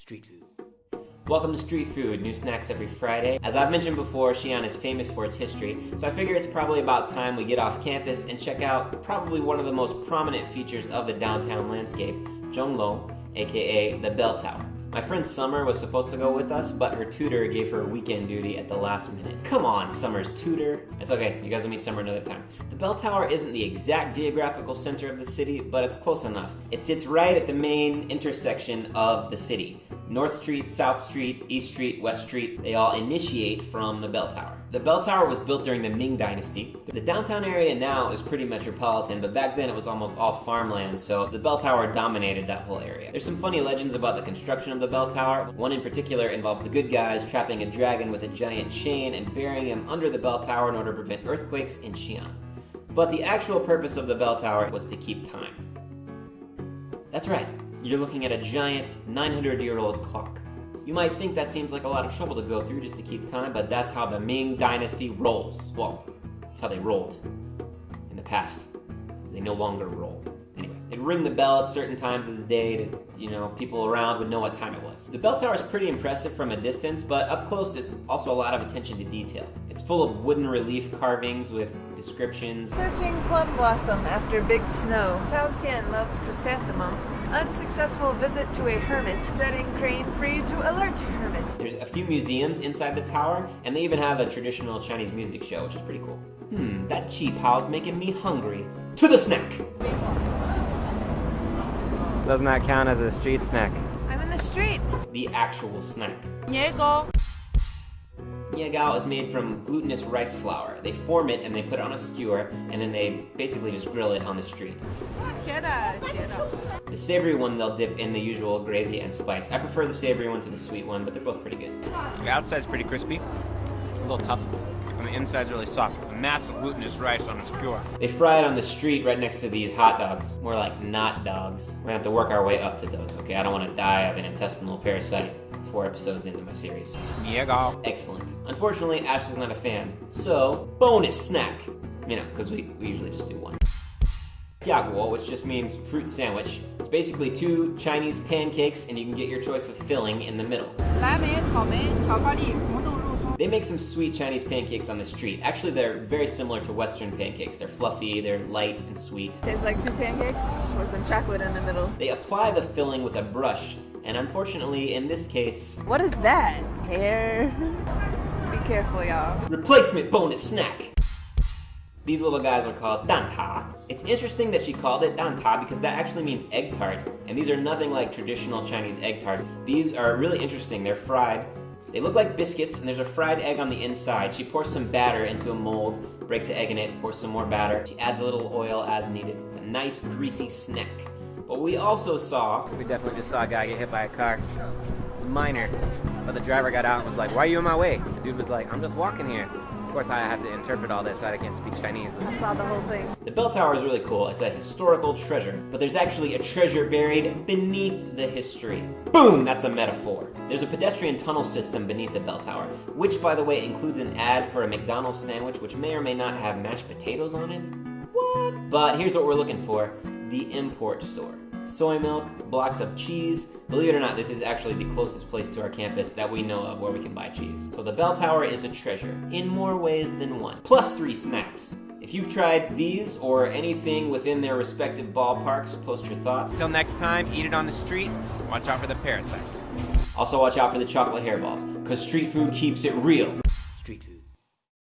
Street food. Welcome to Street Food, new snacks every Friday. As I've mentioned before, Xi'an is famous for its history, so I figure it's probably about time we get off campus and check out probably one of the most prominent features of the downtown landscape, Zhonglou, aka the Bell Tower. My friend Summer was supposed to go with us, but her tutor gave her weekend duty at the last minute. Come on, Summer's tutor. It's okay, you guys will meet Summer another time. The Bell Tower isn't the exact geographical center of the city, but it's close enough. It sits right at the main intersection of the city. North Street, South Street, East Street, West Street, they all initiate from the Bell Tower. The Bell Tower was built during the Ming Dynasty. The downtown area now is pretty metropolitan, but back then it was almost all farmland, so the Bell Tower dominated that whole area. There's some funny legends about the construction of the Bell Tower. One in particular involves the good guys trapping a dragon with a giant chain and burying him under the Bell Tower in order to prevent earthquakes in Xi'an. But the actual purpose of the Bell Tower was to keep time. That's right. You're looking at a giant 900-year-old clock. You might think that seems like a lot of trouble to go through just to keep time, but that's how the Ming Dynasty rolls. Well, that's how they rolled in the past. They no longer roll. Anyway, they'd ring the bell at certain times of the day to, people around would know what time it was. The bell tower is pretty impressive from a distance, but up close there's also a lot of attention to detail. It's full of wooden relief carvings with descriptions. Searching plum blossom after big snow. Tao Qian loves chrysanthemum. Unsuccessful visit to a hermit. Setting crane free to alert hermit. There's a few museums inside the tower, and they even have a traditional Chinese music show, which is pretty cool. That chi pao's making me hungry. To the snack! Doesn't that count as a street snack? I'm in the street. The actual snack. Niegao. Niegao is made from glutinous rice flour. They form it and they put it on a skewer, and then they basically just grill it on the street. The savory one they'll dip in the usual gravy and spice. I prefer the savory one to the sweet one, but they're both pretty good. The outside's pretty crispy, a little tough, and the inside's really soft. A massive glutinous rice on a skewer. They fry it on the street right next to these hot dogs. More like not dogs. We're gonna have to work our way up to those, okay? I don't want to die of an intestinal parasite 4 episodes into my series. Niegao. Excellent. Unfortunately, Ashley's not a fan, so bonus snack. Because we usually just do one. Jiaguo, which just means fruit sandwich. It's basically 2 Chinese pancakes, and you can get your choice of filling in the middle. They make some sweet Chinese pancakes on the street. Actually, they're very similar to Western pancakes. They're fluffy, they're light and sweet. Tastes like 2 pancakes with some chocolate in the middle. They apply the filling with a brush, and unfortunately, in this case... What is that? Hair? Be careful, y'all. Replacement bonus snack! These little guys are called danta. It's interesting that she called it danta because that actually means egg tart, and these are nothing like traditional Chinese egg tarts. These are really interesting. They're fried. They look like biscuits, and there's a fried egg on the inside. She pours some batter into a mold, breaks an egg in it, pours some more batter. She adds a little oil as needed. It's a nice, greasy snack. But we also saw... We definitely just saw a guy get hit by a car. It's minor. But the driver got out and was like, "Why are you in my way?" The dude was like, "I'm just walking here." Of course, I have to interpret all this, so I can't speak Chinese. I saw the whole thing. The bell tower is really cool. It's a historical treasure, but there's actually a treasure buried beneath the history. Boom! That's a metaphor. There's a pedestrian tunnel system beneath the bell tower, which, by the way, includes an ad for a McDonald's sandwich, which may or may not have mashed potatoes on it. What? But here's what we're looking for. The import store. Soy milk, blocks of cheese. Believe it or not, this is actually the closest place to our campus that we know of where we can buy cheese. So the bell tower is a treasure, in more ways than one. Plus 3 snacks. If you've tried these or anything within their respective ballparks, post your thoughts. Till next time, eat it on the street. Watch out for the parasites. Also watch out for the chocolate hairballs, because street food keeps it real.